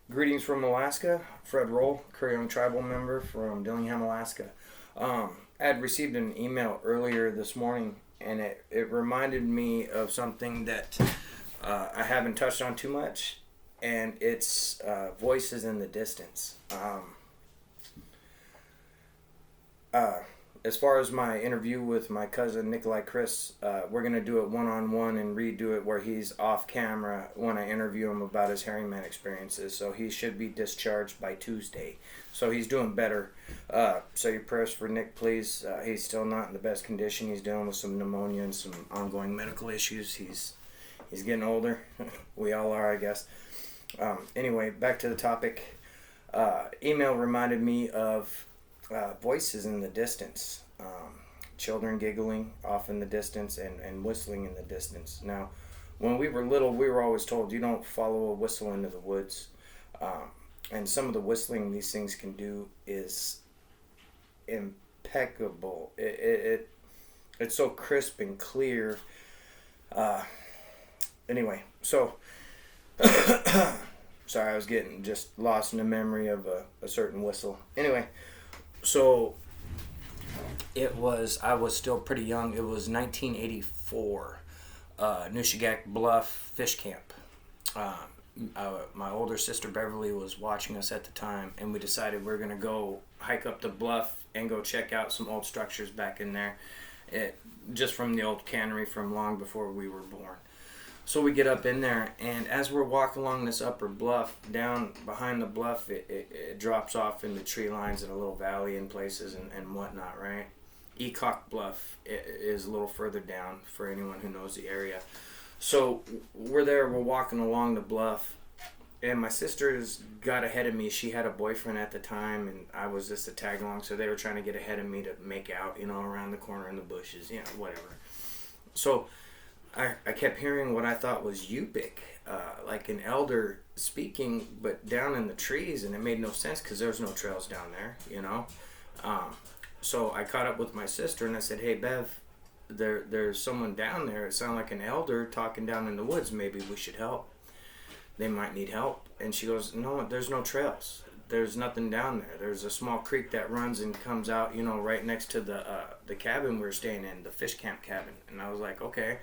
Greetings from Alaska. Fred Roll, Young tribal member from Dillingham, Alaska. I had received an email earlier this morning, and it reminded me of something that I haven't touched on too much, and it's voices in the distance. Uh, as far as my interview with my cousin Nikolai Chris, we're going to do it one-on-one and redo it where he's off camera when I interview him about his Herringman experiences. So he should be discharged by Tuesday. So he's doing better. Say your prayers for Nick, please. He's still not in the best condition. He's dealing with some pneumonia and some ongoing medical issues. He's getting older. We all are, I guess. Anyway, back to the topic. Email reminded me of voices in the distance, children giggling off in the distance and whistling in the distance. Now, when we were little, we were always told you don't follow a whistle into the woods. And some of the whistling these things can do is impeccable. It's so crisp and clear. Anyway, so sorry, I was getting just lost in the memory of a certain whistle. Anyway. So I was still pretty young. It was 1984, Nushigak Bluff Fish Camp. My older sister Beverly was watching us at the time, and we decided we were going to go hike up the bluff and go check out some old structures back in there, just from the old cannery from long before we were born. So we get up in there, and as we're walking along this upper bluff, down behind the bluff, it drops off in the tree lines in a little valley in places and whatnot, right? Ecock Bluff is a little further down for anyone who knows the area. So we're walking along the bluff, and my sister's got ahead of me. She had a boyfriend at the time, and I was just a tag along, so they were trying to get ahead of me to make out, around the corner in the bushes, whatever. So I kept hearing what I thought was Yupik, like an elder speaking, but down in the trees, and it made no sense because there's no trails down there, So I caught up with my sister, and I said, "Hey, Bev, there's someone down there. It sounded like an elder talking down in the woods. Maybe we should help. They might need help." And she goes, "No, there's no trails. There's nothing down there. There's a small creek that runs and comes out, right next to the cabin we were staying in, the fish camp cabin." And I was like, "Okay.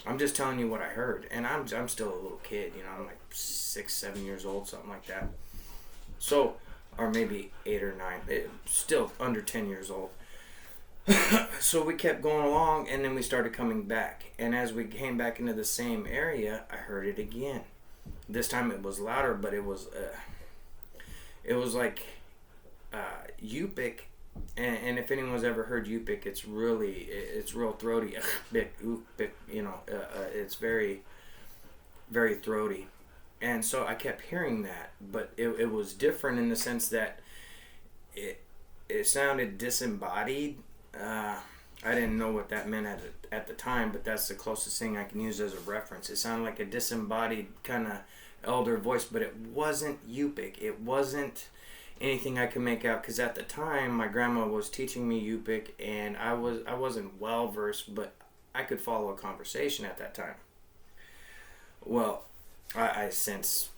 I'm just telling you what I heard," and I'm still a little kid, I'm like 6, 7 years old, something like that. So, or maybe 8 or 9, still under 10 years old. So we kept going along, and then we started coming back. And as we came back into the same area, I heard it again. This time it was louder, but it was like Yupik. And if anyone's ever heard Yupik, it's real throaty. It's very, very throaty. And so I kept hearing that, but it was different in the sense that it sounded disembodied. I didn't know what that meant at the time, but that's the closest thing I can use as a reference. It sounded like a disembodied kind of elder voice, but it wasn't Yupik. It wasn't anything I could make out, because at the time my grandma was teaching me Yupik, and I wasn't well versed, but I could follow a conversation at that time. Well, I since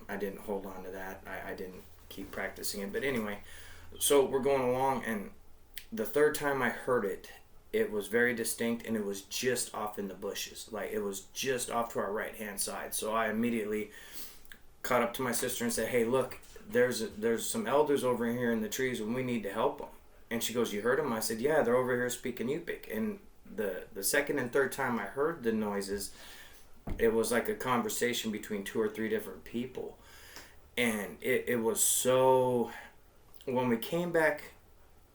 I didn't hold on to that. I didn't keep practicing it, but anyway, so we're going along, and the third time I heard it, it was very distinct, and it was just off in the bushes, like it was just off to our right hand side. So I immediately caught up to my sister and said, "Hey, look, there's some elders over here in the trees, and we need to help them." And she goes, "You heard them?" I said, "Yeah, they're over here speaking Yupik." And the second and third time I heard the noises, it was like a conversation between 2 or 3 different people. And it was so... When we came back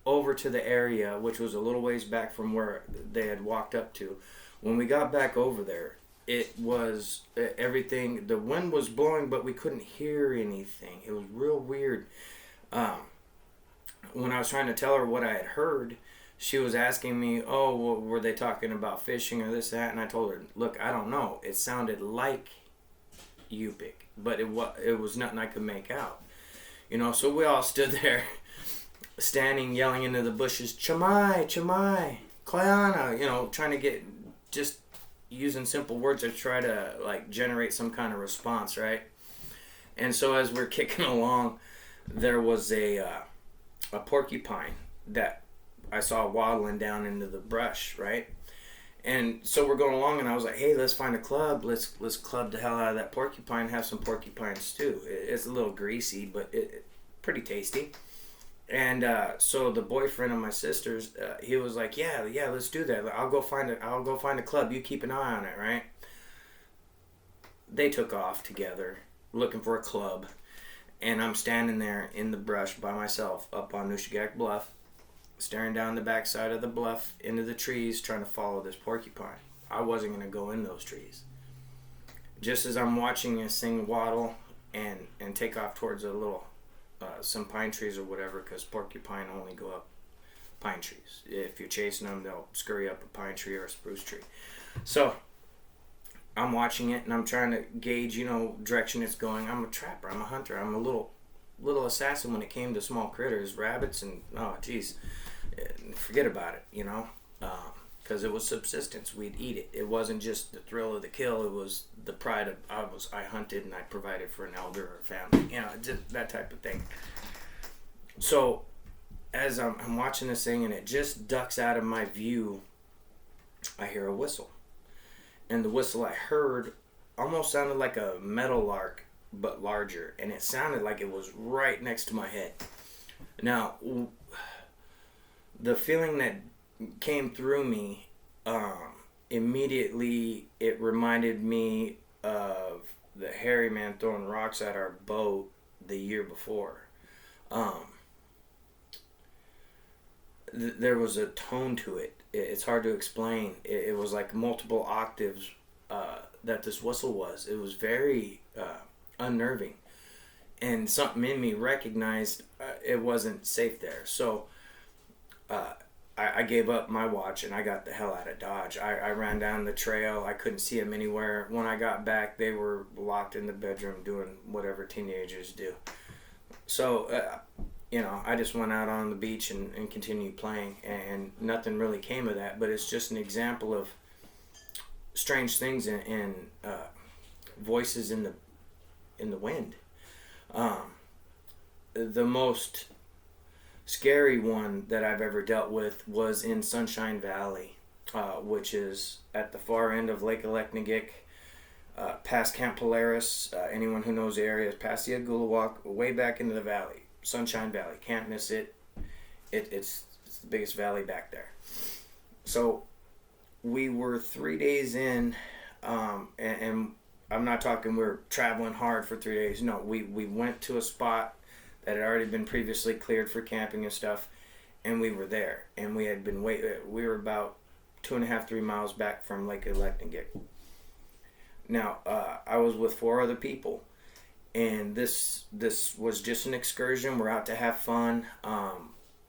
over to the area, which was a little ways back from where they had walked up to, when we got back over there, it was everything. The wind was blowing, but we couldn't hear anything. It was real weird. When I was trying to tell her what I had heard, she was asking me, "Oh, well, were they talking about fishing or this, that?" And I told her, "Look, I don't know. It sounded like Yupik, but it was nothing I could make out." So we all stood there, standing, yelling into the bushes, "Chamai, Chamai, Klayana," trying to get using simple words to try to generate some kind of response, right? And so as we're kicking along, there was a porcupine that I saw waddling down into the brush, right? And so we're going along, and I was like, "Hey, let's find a club. Let's club the hell out of that porcupine. Have some porcupine stew. It's a little greasy, but pretty tasty." And so the boyfriend of my sister's, he was like, "Yeah, let's do that. I'll go find a club. You keep an eye on it, right?" They took off together, looking for a club, and I'm standing there in the brush by myself up on Nushigak bluff, staring down the backside of the bluff into the trees, trying to follow this porcupine. I wasn't going to go in those trees. Just as I'm watching this thing waddle and take off towards a little, some pine trees or whatever, because porcupine only go up pine trees. If you're chasing them, they'll scurry up a pine tree or a spruce tree. So I'm watching it, and I'm trying to gauge, direction it's going. I'm a trapper. I'm a hunter. I'm a little assassin when it came to small critters, rabbits, and forget about it, because it was subsistence. We'd eat it. It wasn't just the thrill of the kill. It was the pride of I hunted and I provided for an elder or a family, just that type of thing. So as I'm watching this thing and it just ducks out of my view, I hear a whistle, and the whistle I heard almost sounded like a meadowlark but larger, and it sounded like it was right next to my head. Now, the feeling that came through me, immediately it reminded me of the hairy man throwing rocks at our boat the year before. There was a tone to it. It's hard to explain. It was like multiple octaves that this whistle was. It was very unnerving, and something in me recognized it wasn't safe there. So I gave up my watch and I got the hell out of Dodge. I ran down the trail. I couldn't see them anywhere. When I got back, they were locked in the bedroom doing whatever teenagers do. So I just went out on the beach and continued playing, and nothing really came of that. But it's just an example of strange things and voices in the wind. The most scary one that I've ever dealt with was in Sunshine Valley, which is at the far end of Lake Elecnagik, past Camp Polaris. Anyone who knows the area is past the Agulawak, way back into the valley. Sunshine Valley, can't miss it. It's the biggest valley back there. So we were 3 days in, and I'm not talking we're traveling hard for 3 days. No, we went to a spot that had already been previously cleared for camping and stuff, and we were there. And we had been we were about 2.5-3 miles back from Lake Elecnagik. Now, I was with 4 other people, and this was just an excursion. We're out to have fun.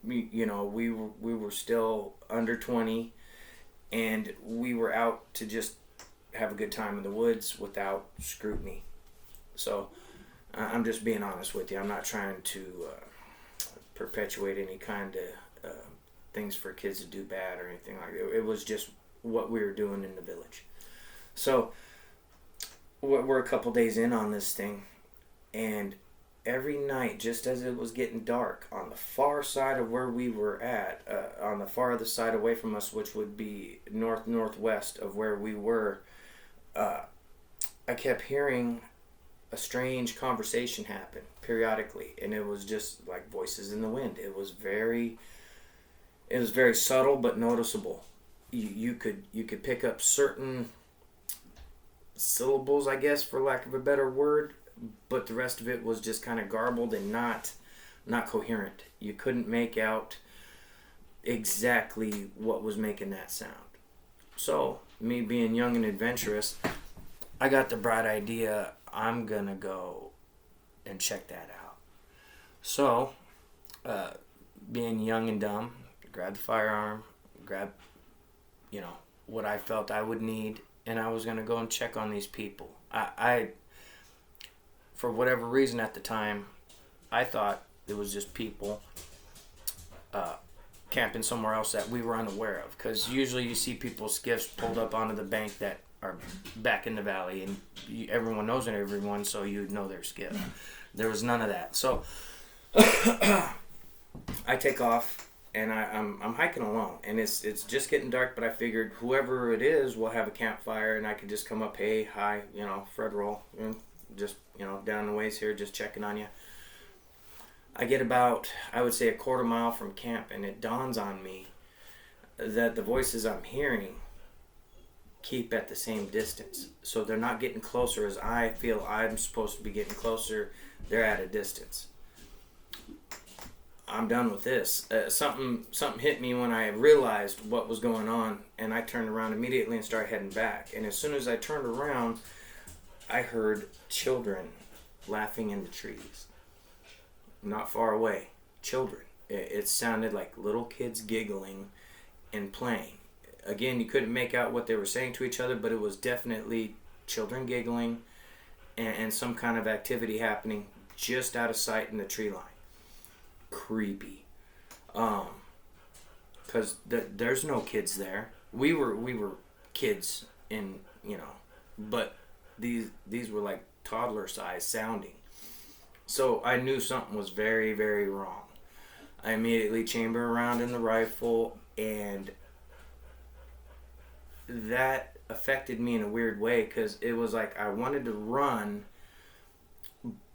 We were still under 20, and we were out to just have a good time in the woods without scrutiny. So I'm just being honest with you. I'm not trying to perpetuate any kind of things for kids to do bad or anything like that. It was just what we were doing in the village. So we're a couple days in on this thing, and every night, just as it was getting dark, on the far side of where we were at, on the farther side away from us, which would be northwest of where we were, I kept hearing a strange conversation happen periodically, and it was just like voices in the wind. It was very subtle but noticeable. You could pick up certain syllables, I guess, for lack of a better word, but the rest of it was just kind of garbled and not coherent. You couldn't make out exactly what was making that sound. So, me being young and adventurous, I got the bright idea, I'm gonna go and check that out. So, being young and dumb, grabbed the firearm, grabbed, what I felt I would need, and I was gonna go and check on these people. I for whatever reason at the time, I thought it was just people camping somewhere else that we were unaware of. Because usually you see people's skiffs pulled up onto the bank that are back in the valley, and everyone knows everyone, so you know their skip. There was none of that. So I take off, and I'm hiking alone, and it's just getting dark. But I figured whoever it is will have a campfire, and I could just come up, hey, hi, Fred roll, just down the ways here, just checking on you. I get about, I would say, a quarter mile from camp, and it dawns on me that the voices I'm hearing keep at the same distance. So they're not getting closer as I feel I'm supposed to be getting closer. They're at a distance. I'm done with this. Something hit me when I realized what was going on, and I turned around immediately and started heading back. And as soon as I turned around, I heard children laughing in the trees. Not far away. Children. It sounded like little kids giggling and playing. Again, you couldn't make out what they were saying to each other, but it was definitely children giggling and some kind of activity happening just out of sight in the tree line. Creepy. Because there's no kids there. We were kids but these were like toddler size sounding. So I knew something was very, very wrong. I immediately chambered around in the rifle, and that affected me in a weird way, because it was like I wanted to run,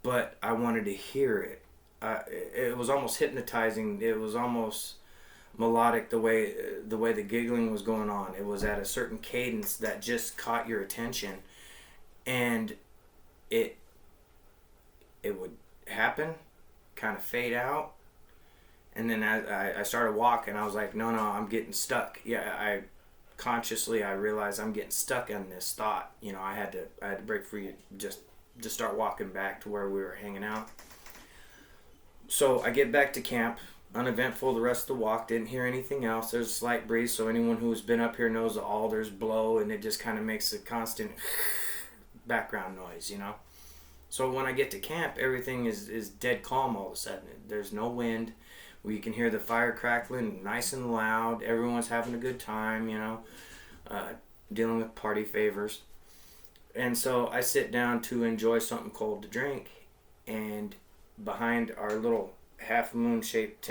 but I wanted to hear it. It was almost hypnotizing. It was almost melodic the way the giggling was going on. It was at a certain cadence that just caught your attention, and it would happen, kind of fade out, and then I started walking. I was like, no, I'm getting stuck. I realized I'm getting stuck on this thought. I had to break free, just start walking back to where we were hanging out. So I get back to camp, uneventful the rest of the walk, didn't hear anything else. There's a slight breeze, so anyone who's been up here knows the alders blow, and it just kind of makes a constant background noise, So when I get to camp, everything is dead calm all of a sudden. There's no wind. You can hear the fire crackling nice and loud. Everyone's having a good time, dealing with party favors. And so I sit down to enjoy something cold to drink, and behind our little half-moon shaped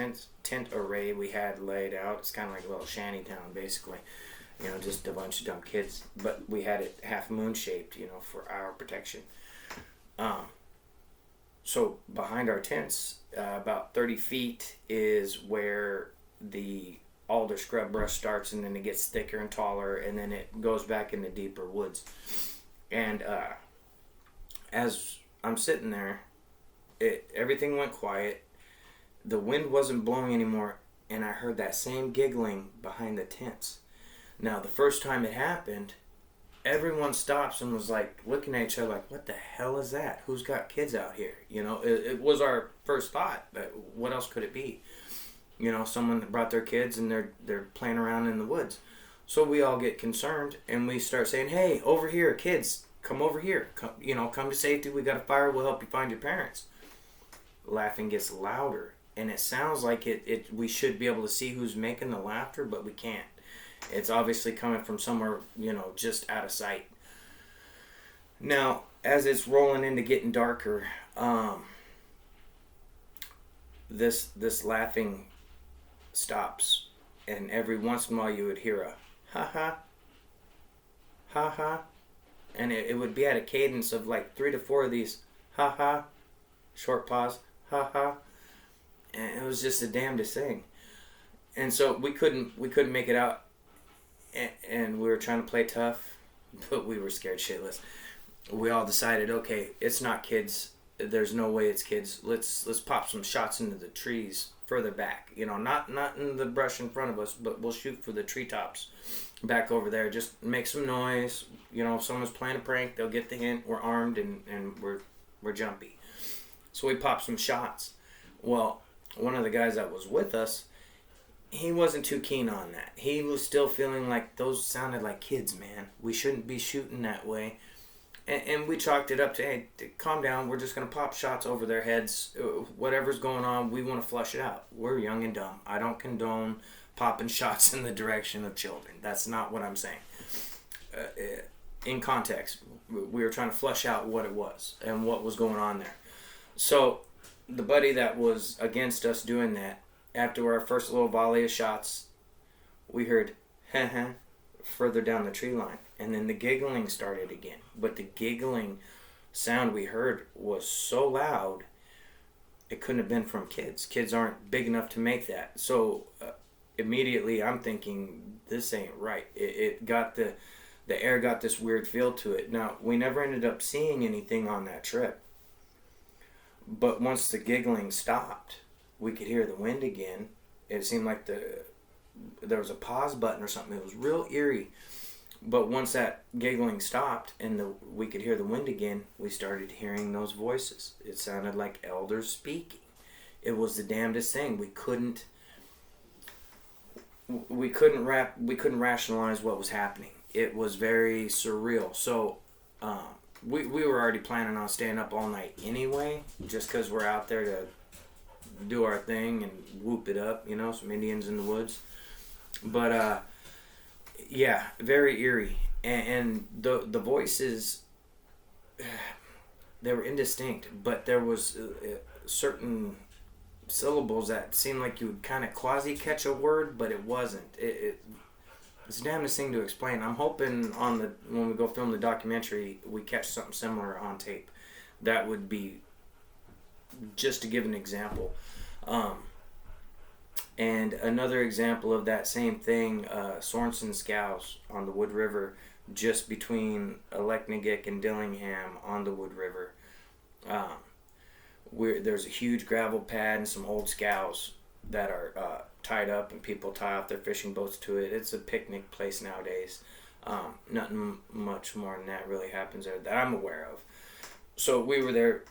tent array we had laid out, it's kind of like a little shanty town basically, just a bunch of dumb kids, but we had it half-moon shaped, for our protection. So behind our tents, about 30 feet is where the alder scrub brush starts, and then it gets thicker and taller, and then it goes back into deeper woods. And as I'm sitting there, everything went quiet. The wind wasn't blowing anymore, and I heard that same giggling behind the tents. Now, the first time it happened, everyone stops and was like looking at each other like, what the hell is that? Who's got kids out here? It was our first thought. What else could it be? Someone brought their kids and they're playing around in the woods. So we all get concerned, and we start saying, hey, over here, kids, come over here. Come to safety. We got a fire. We'll help you find your parents. Laughing gets louder, and it sounds like we should be able to see who's making the laughter, but we can't. It's obviously coming from somewhere, just out of sight. Now, as it's rolling into getting darker, this laughing stops, and every once in a while you would hear a ha ha, and it would be at a cadence of like 3 to 4 of these ha ha, short pause, ha ha, and it was just the damnedest thing. And so we couldn't make it out, and we were trying to play tough, but we were scared shitless. We all decided, okay, it's not kids. There's no way it's kids. Let's pop some shots into the trees further back. Not in the brush in front of us, but we'll shoot for the treetops back over there. Just make some noise. If someone's playing a prank, they'll get the hint. We're armed and we're jumpy. So we popped some shots. Well, one of the guys that was with us, he wasn't too keen on that. He was still feeling like those sounded like kids, man. We shouldn't be shooting that way. And we chalked it up to, hey, calm down. We're just going to pop shots over their heads. Whatever's going on, we want to flush it out. We're young and dumb. I don't condone popping shots in the direction of children. That's not what I'm saying. in context. We were trying to flush out what it was and what was going on there. So the buddy that was against us doing that, after our first little volley of shots, we heard heh heh further down the tree line, and then the giggling started again. But the giggling sound we heard was so loud, it couldn't have been from kids. Kids aren't big enough to make that. So immediately I'm thinking, this ain't right. It got the air got this weird feel to it. Now, we never ended up seeing anything on that trip. But once the giggling stopped, we could hear the wind again. It seemed like there was a pause button or something. It was real eerie. But once that giggling stopped and we could hear the wind again, we started hearing those voices. It sounded like elders speaking. It was the damnedest thing. We couldn't rationalize what was happening. It was very surreal. So we were already planning on staying up all night anyway, just because we're out there to do our thing and whoop it up, some Indians in the woods. But yeah, very eerie. And the voices, they were indistinct, but there was certain syllables that seemed like you would kind of quasi-catch a word, but it wasn't. It's the damnedest thing to explain. I'm hoping when we go film the documentary, we catch something similar on tape. That would be, just to give an example. And another example of that same thing, Sorensen scows on the Wood River, just between Nushigak and Dillingham on the Wood River. There's a huge gravel pad and some old scows that are tied up, and people tie off their fishing boats to it. It's a picnic place nowadays. Nothing much more than that really happens there that I'm aware of. So we were there,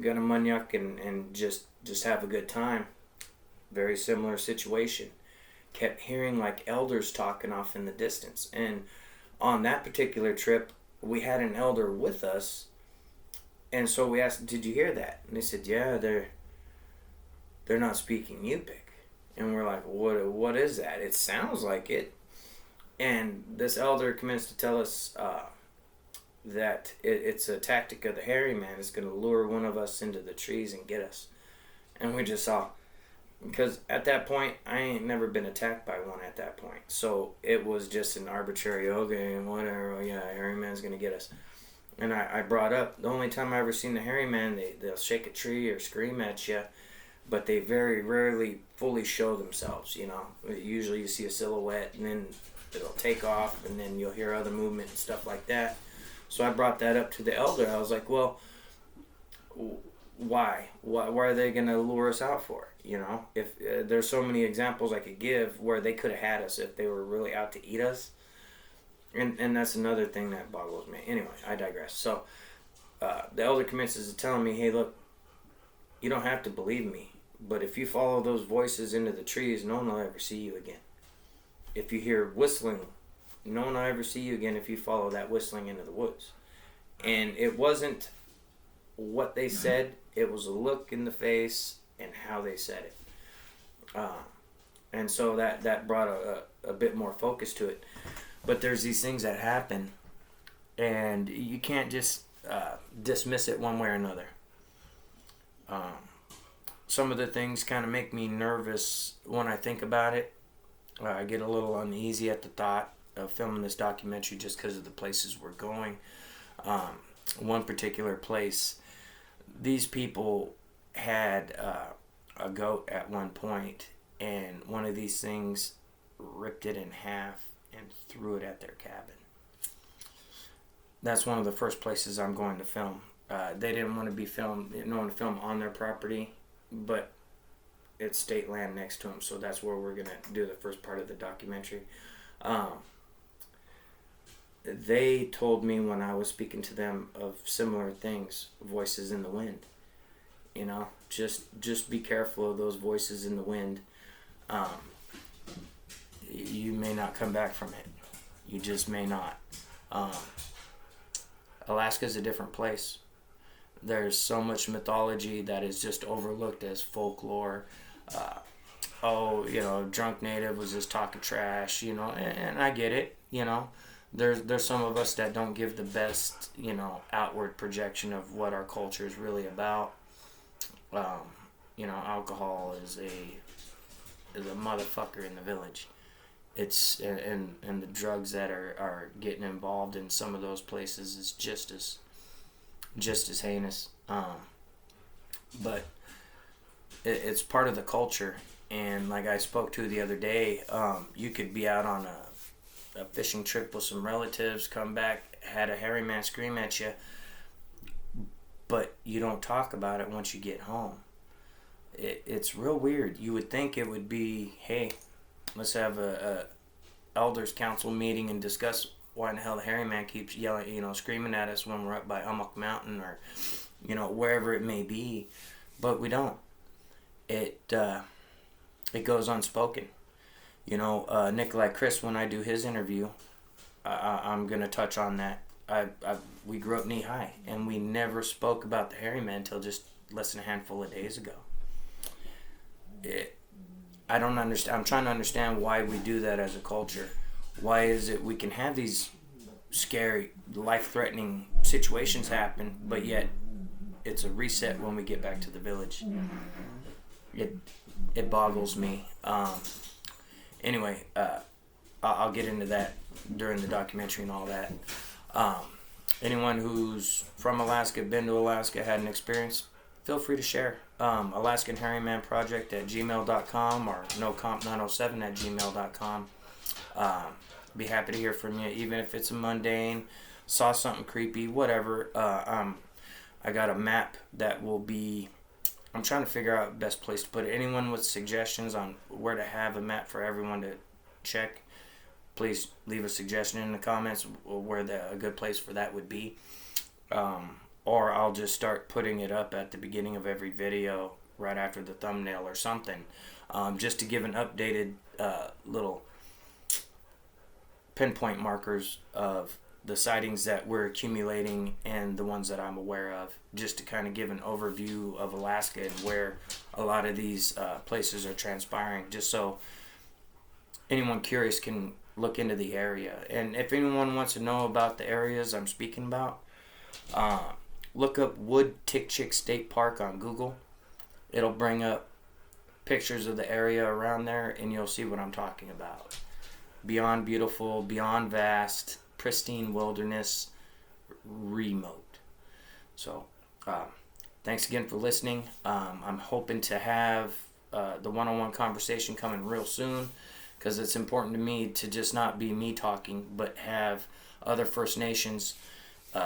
gonna munyuk and just have a good time. Very similar situation. Kept hearing like elders talking off in the distance. And on that particular trip, we had an elder with us. And so we asked, did you hear that? And they said, yeah, they're not speaking Yupik. And we're like, what is that? It sounds like it. And this elder commenced to tell us that it's a tactic of the hairy man. It's going to lure one of us into the trees and get us. And we just saw, because at that point, I ain't never been attacked by one at that point. So it was just an arbitrary, okay, whatever, yeah, hairy man's going to get us. And I brought up, the only time I ever seen the hairy man, they'll shake a tree or scream at you, but they very rarely fully show themselves, Usually you see a silhouette, and then it'll take off, and then you'll hear other movement and stuff like that. So I brought that up to the elder. I was like, well, why are they going to lure us out for? If there's so many examples I could give where they could have had us if they were really out to eat us. And that's another thing that boggles me. Anyway, I digress. So the elder commences to telling me, hey, look, you don't have to believe me, but if you follow those voices into the trees, no one will ever see you again. If you hear whistling, no one will ever see you again if you follow that whistling into the woods. And it wasn't what they said, it was a look in the face and how they said it. And so that brought a bit more focus to it. But there's these things that happen, and you can't just dismiss it one way or another. Some of the things kind of make me nervous when I think about it. I get a little uneasy at the thought of filming this documentary just because of the places we're going. One particular place, these people had a goat at one point, and one of these things ripped it in half and threw it at their cabin. That's one of the first places I'm going to film. They didn't want to film on their property, but it's state land next to them, so that's where we're going to do the first part of the documentary. They told me when I was speaking to them of similar things, voices in the wind. Just be careful of those voices in the wind. You may not come back from it. You just may not. Alaska's a different place. There's so much mythology that is just overlooked as folklore. Drunk native was just talking trash, and I get it, there's some of us that don't give the best, outward projection of what our culture is really about. Alcohol is a motherfucker in the village. It's and the drugs that are getting involved in some of those places is just as heinous. But it's part of the culture. And like I spoke to the other day, you could be out on a fishing trip with some relatives, come back, had a hairy man scream at you, but you don't talk about it once you get home. It's real weird. You would think it would be, hey, let's have a elders council meeting and discuss why in the hell the hairy man keeps yelling, screaming at us when we're up by Hummock Mountain or, wherever it may be. But we don't. It goes unspoken. Nikolai Chris, when I do his interview, I'm going to touch on that. We grew up knee high, and we never spoke about the hairy man until just less than a handful of days ago. I don't understand. I'm trying to understand why we do that as a culture. Why is it we can have these scary, life-threatening situations happen, but yet it's a reset when we get back to the village? It boggles me. Anyway, I'll get into that during the documentary and all that. Anyone who's from Alaska, been to Alaska, had an experience, feel free to share. Alaskan Hairy Man Project at gmail.com or nocomp907 at gmail.com. Be happy to hear from you, even if it's a mundane, saw something creepy, whatever. I got a map that will be, I'm trying to figure out the best place to put it. Anyone with suggestions on where to have a map for everyone to check, please leave a suggestion in the comments where a good place for that would be. Or I'll just start putting it up at the beginning of every video right after the thumbnail or something, just to give an updated little pinpoint markers of the sightings that we're accumulating and the ones that I'm aware of, just to kind of give an overview of Alaska and where a lot of these places are transpiring, just so anyone curious can look into the area. And if anyone wants to know about the areas I'm speaking about, look up Wood Tick Chick State Park on Google. It'll bring up pictures of the area around there, and you'll see what I'm talking about. Beyond beautiful, beyond vast, pristine wilderness, remote. So, thanks again for listening. I'm hoping to have the one-on-one conversation coming real soon, because it's important to me to just not be me talking, but have other First Nations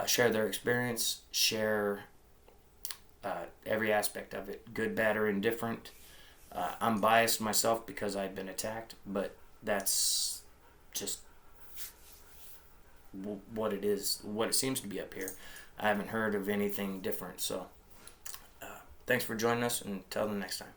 share their experience, share every aspect of it, good, bad, or indifferent. I'm biased myself because I've been attacked, but that's just what it is, what it seems to be up here. I haven't heard of anything different. So thanks for joining us, and until the next time.